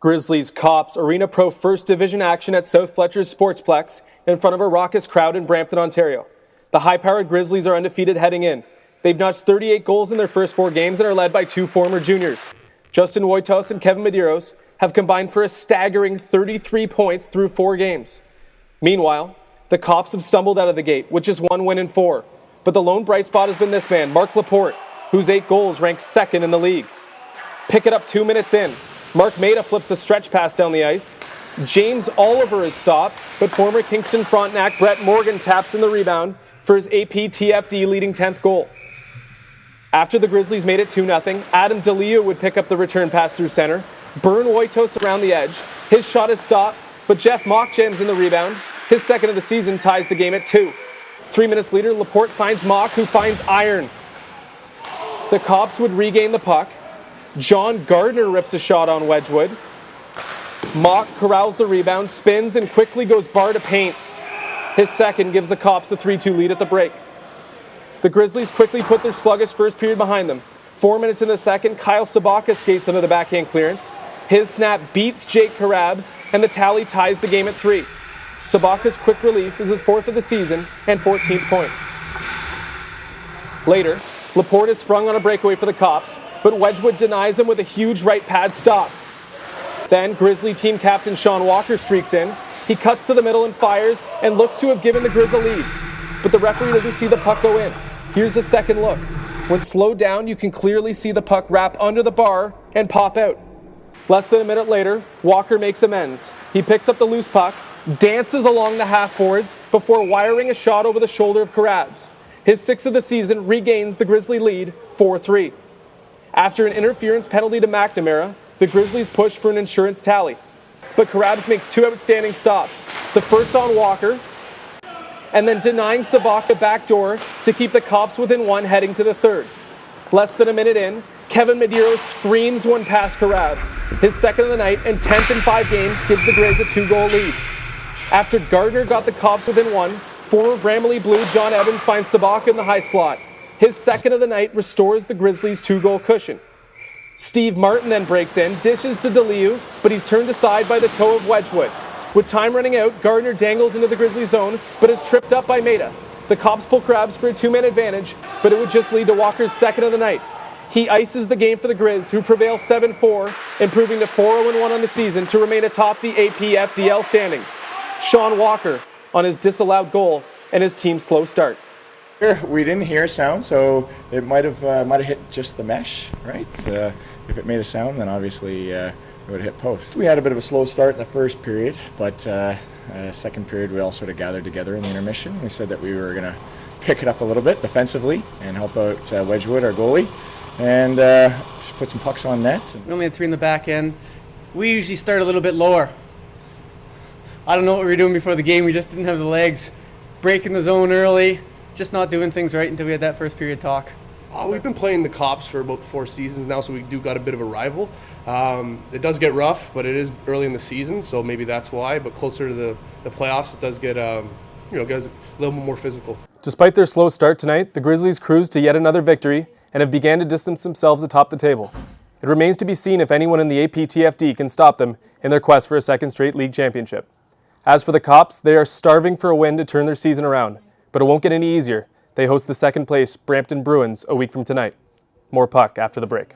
Grizzlies Cops Arena Pro First Division action at South Fletcher's Sportsplex in front of a raucous crowd in Brampton, Ontario. The high-powered Grizzlies are undefeated heading in. They've notched 38 goals in their first 4 games and are led by 2 former juniors. Justin Wojtos and Kevin Medeiros have combined for a staggering 33 points through 4 games. Meanwhile, the Cops have stumbled out of the gate with just 1 win in 4. But the lone bright spot has been this man, Mark Laporte, whose 8 goals ranks second in the league. Pick it up 2 minutes in. Mark Maida flips a stretch pass down the ice. James Oliver is stopped, but former Kingston Frontenac Brett Morgan taps in the rebound for his AP TFD leading 10th goal. After the Grizzlies made it 2-0, Adam DeLeo would pick up the return pass through center, burn Wojtos around the edge. His shot is stopped, but Jeff Mock jams in the rebound. His second of the season ties the game at 2. 3 minutes later, Laporte finds Mock, who finds iron. The Cops would regain the puck. John Gardner rips a shot on Wedgwood. Mock corrals the rebound, spins, and quickly goes bar to paint. His second gives the Cops a 3-2 lead at the break. The Grizzlies quickly put their sluggish first period behind them. 4 minutes in the second, Kyle Sabaka skates under the backhand clearance. His snap beats Jake Karabs, and the tally ties the game at 3. Sabaka's quick release is his 4th of the season and 14th point. Later, Laporte is sprung on a breakaway for the Cops, but Wedgwood denies him with a huge right pad stop. Then Grizzly team captain Sean Walker streaks in. He cuts to the middle and fires and looks to have given the Grizz a lead. But the referee doesn't see the puck go in. Here's a second look. When slowed down, you can clearly see the puck wrap under the bar and pop out. Less than a minute later, Walker makes amends. He picks up the loose puck, dances along the half boards before wiring a shot over the shoulder of Karabs. His 6th of the season regains the Grizzly lead 4-3. After an interference penalty to McNamara, the Grizzlies push for an insurance tally. But Karabs makes 2 outstanding stops. The first on Walker, and then denying Sabaka backdoor to keep the Cops within 1 heading to the 3rd. Less than a minute in, Kevin Medeiros screams one past Karabs. His 2nd of the night and 10th in 5 games gives the Grizz a 2-goal lead. After Gardner got the Cops within 1, former Bramley Blue John Evans finds Sabaka in the high slot. His 2nd of the night restores the Grizzlies' 2-goal cushion. Steve Martin then breaks in, dishes to DeLeo, but he's turned aside by the toe of Wedgwood. With time running out, Gardner dangles into the Grizzly zone, but is tripped up by Maida. The Cops pull Karabs for a 2-man advantage, but it would just lead to Walker's 2nd of the night. He ices the game for the Grizz, who prevail 7-4, improving to 4-1 on the season to remain atop the AP FDL standings. Sean Walker on his disallowed goal and his team's slow start. We didn't hear a sound, so it might have hit just the mesh, right? If it made a sound, then obviously it would have hit post. We had a bit of a slow start in the first period, but second period we all sort of gathered together in the intermission. We said that we were going to pick it up a little bit defensively and help out Wedgwood, our goalie, and just put some pucks on net. We only had 3 in the back end. We usually start a little bit lower. I don't know what we were doing before the game. We just didn't have the legs. Breaking the zone early. Just not doing things right until we had that first period talk. We've been playing the Cops for about 4 seasons now, so we do got a bit of a rival. It does get rough, but it is early in the season, so maybe that's why. But closer to the playoffs, it does get gets a little more physical. Despite their slow start tonight, the Grizzlies cruised to yet another victory and have began to distance themselves atop the table. It remains to be seen if anyone in the APTFD can stop them in their quest for a 2nd straight league championship. As for the Cops, they are starving for a win to turn their season around. But it won't get any easier. They host the 2nd place Brampton Bruins a week from tonight. More puck after the break.